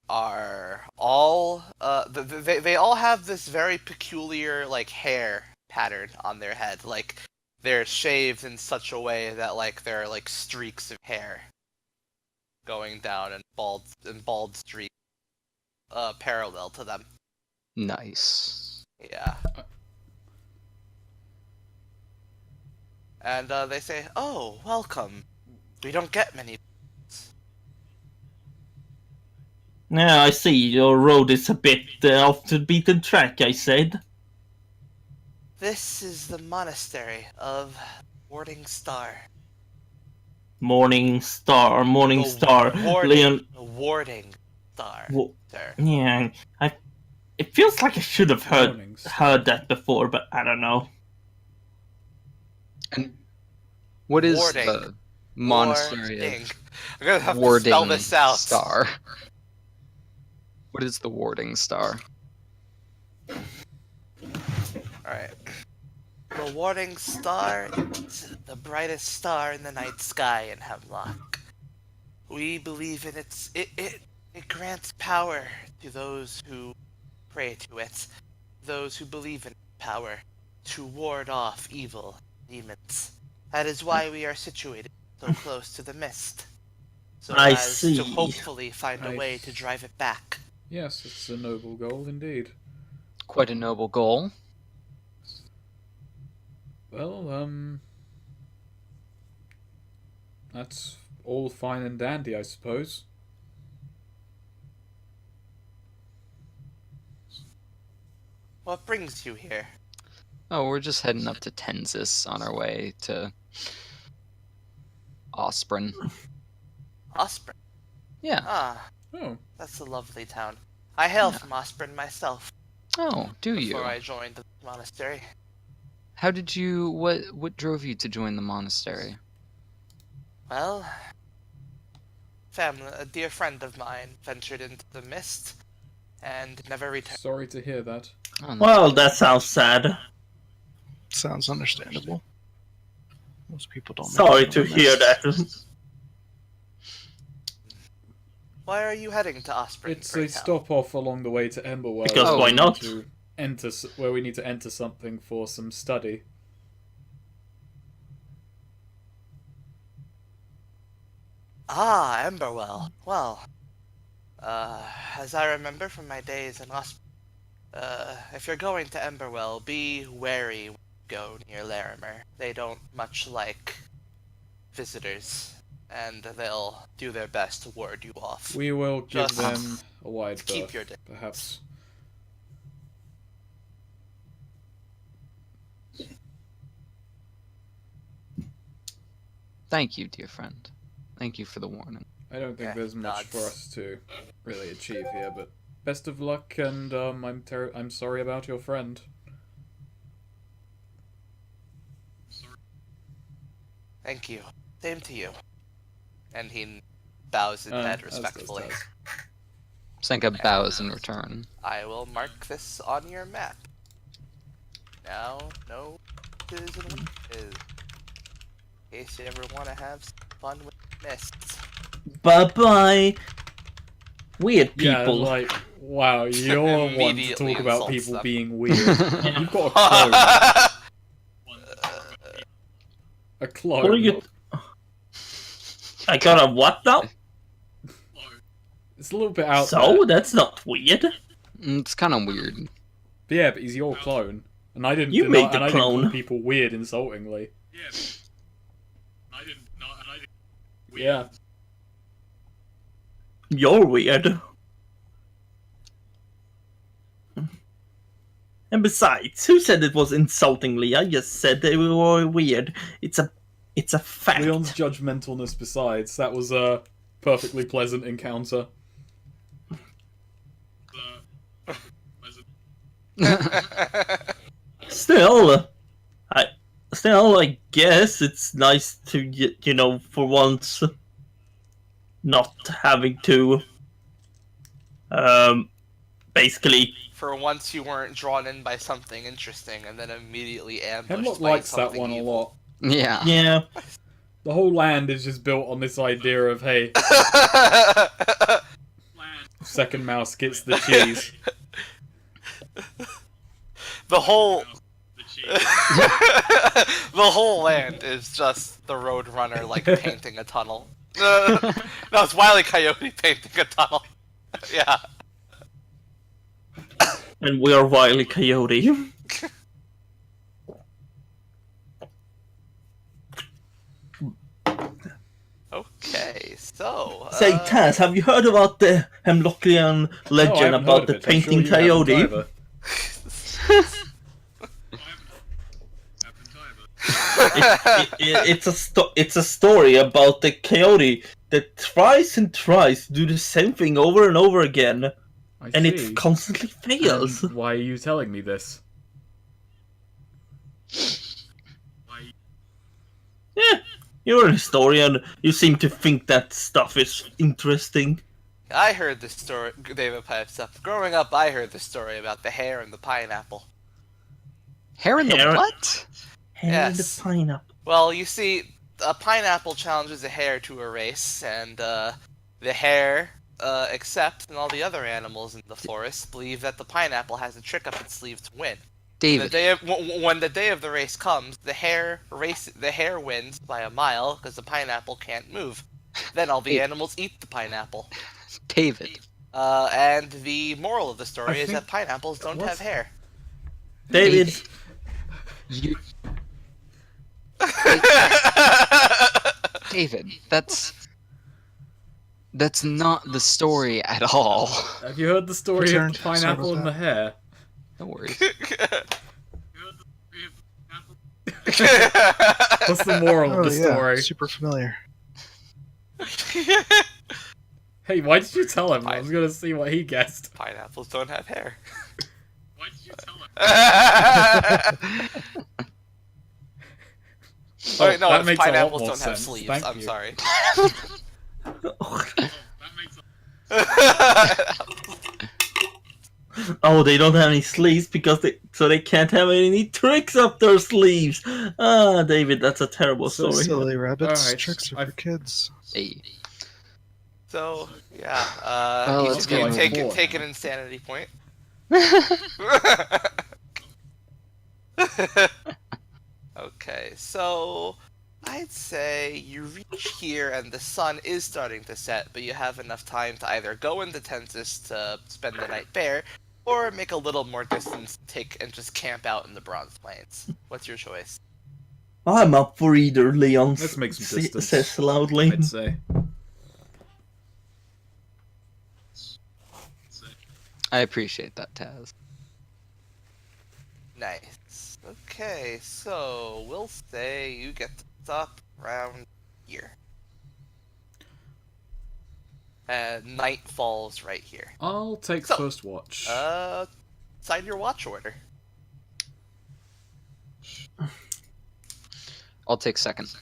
are all they all have this very peculiar like hair pattern on their head. Like they're shaved in such a way that like there are like streaks of hair going down and bald streaks parallel to them. nice. Yeah. And they say, "Oh, welcome. We don't get many." Yeah, I see. Your road is a bit off the beaten track, I said. This is the monastery of Warding Star. Morning Star. Leon. Warding Star, Wo- sir. Yeah, it feels like I should have Morning Star. heard that before, but I don't know. And what is Warding. the monastery Warding. of I'm gonna have to Warding spell this out. Star? What is the Warding Star? Alright. The Warding Star is the brightest star in the night sky in Hemlock. We believe in it grants power to those who pray to it, those who believe in power, to ward off evil demons. That is why we are situated so close to the mist. So I as see. to hopefully find a way to drive it back. Yes, it's a noble goal indeed. Quite a noble goal. Well, that's all fine and dandy, I suppose. What brings you here? Oh, we're just heading up to Tensis on our way to Osprin. Osprin. Yeah. Ah, Oh, that's a lovely town. I hail from Osprin myself Oh, do you? before I joined the monastery. How did you? What drove you to join the monastery? Well, a dear friend of mine ventured into the mist and never returned. Sorry to hear that. Oh, no. Well, that sounds sad. Sounds understandable. Most people don't. Sorry make it to on the hear mist. that. Why are you heading to Osprey? It's a stop off along the way to Emberwell. Because where why we not? need to enter, where we need to enter something for some study. Ah, Emberwell. Well, as I remember from my days in Osprey, if you're going to Emberwell, be wary when you go near Larimer. They don't much like visitors, and they'll do their best to ward you off. We will give Just them a wide keep berth, your perhaps. Thank you, dear friend. Thank you for the warning. I don't think Okay, there's much nods. for us to really achieve here, but best of luck, and I'm sorry about your friend. Thank you. Same to you. And he bows his head As does respectfully. Taz. Senka bows in return. I will mark this on your map. Now, no is and what is. In case you ever want to have some fun with mists. Bye-bye. Weird Yeah, people. like, wow, you're one to Immediately talk about insults people them. being weird. You've got a clone. A clone. What are you... I got a what now? It's a little bit out So, there. that's not weird. It's kind of weird. But yeah, but he's your clone. And I didn't, You and made I, the and I didn't clone. call people weird insultingly. Yeah. I didn't. No, and I didn't. Yeah. You're weird. And besides, who said it was insultingly? I just said they were weird. It's a fact. Leon's judgmentalness besides, that was a perfectly pleasant encounter. Still, I guess it's nice to, you know, for once, not having to, basically. For once you weren't drawn in by something interesting and then immediately ambushed Hemlock by likes that something one a evil. lot. Yeah. Yeah. The whole land is just built on this idea of, hey, second mouse gets the cheese. The whole The cheese. the whole land is just the Roadrunner like painting a tunnel. No, it's Wile E. Coyote painting a tunnel. Yeah. And we are Wile E. Coyote. Okay, so Say, Taz, have you heard about the Hemlockian No, I legend haven't about heard the of it. I'm sure painting you haven't coyote? either. It's a story about the coyote that tries and tries to do the same thing over and over again, I and see. it constantly fails. And why are you telling me this? Why? Yeah, you're a historian. You seem to think that stuff is interesting. I heard the story. David pipes up. Growing up, I heard the story about the hare and the pineapple. Hair in the Hair- what? And Yes. the pineapple. Well, you see, a pineapple challenges a hare to a race, and the hare accepts, and all the other animals in the forest believe that the pineapple has a trick up its sleeve to win. David. When the day of the race comes, the hare wins by a mile because the pineapple can't move. Then all the Hey. animals eat the pineapple. David. And the moral of the story I is think- that pineapples don't What's- have hair. David, You, David, that's not the story at all. Have you heard the story Return of to the pineapple and the Cyberpunk. hare? No worries. What's the moral Oh of the yeah, story? super familiar. Hey, why did you tell him? I was gonna see what he guessed. Pineapples don't have hair. Why did you tell him? Oh, wait, no, that it's makes a lot pineapples more don't have sense. sleeves. Thank I'm you. sorry. That makes Oh, they don't have any sleeves because they can't have any tricks up their sleeves. Ah, David, that's a terrible So story. Silly rabbits. Alright, Tricks are for I've- kids. Hey. So, yeah, Well, each let's of go you with four take now. an insanity point. Okay, so I'd say you reach here and the sun is starting to set, but you have enough time to either go into Tensis to spend the night there, or make a little more distance, and just camp out in the Bronze Plains. What's your choice? I'm up for either, Leon Let's make some distance. says loudly. I'd say. I appreciate that, Taz. Nice. Okay, so we'll say you get to stop around here. And night falls right here. I'll take So, first watch. Sign your watch order. I'll take second.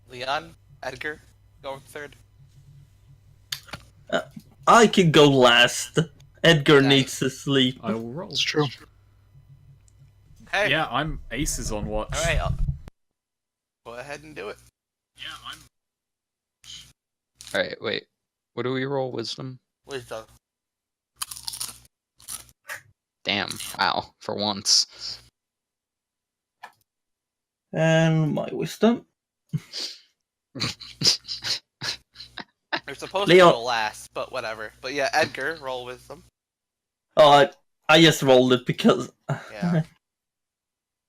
Leon, Edgar, going third. I can go last. Edgar Nice. needs to sleep. I will roll. It's true. Hey. Yeah, I'm aces on watch. All right. Go ahead and do it. yeah, I'm Alright, wait. What do we roll? Wisdom? Wisdom. Damn. Wow. For once. And my wisdom. You're supposed Leon. to go last, but whatever. But yeah, Edgar, roll wisdom. Oh, I just rolled it because Yeah.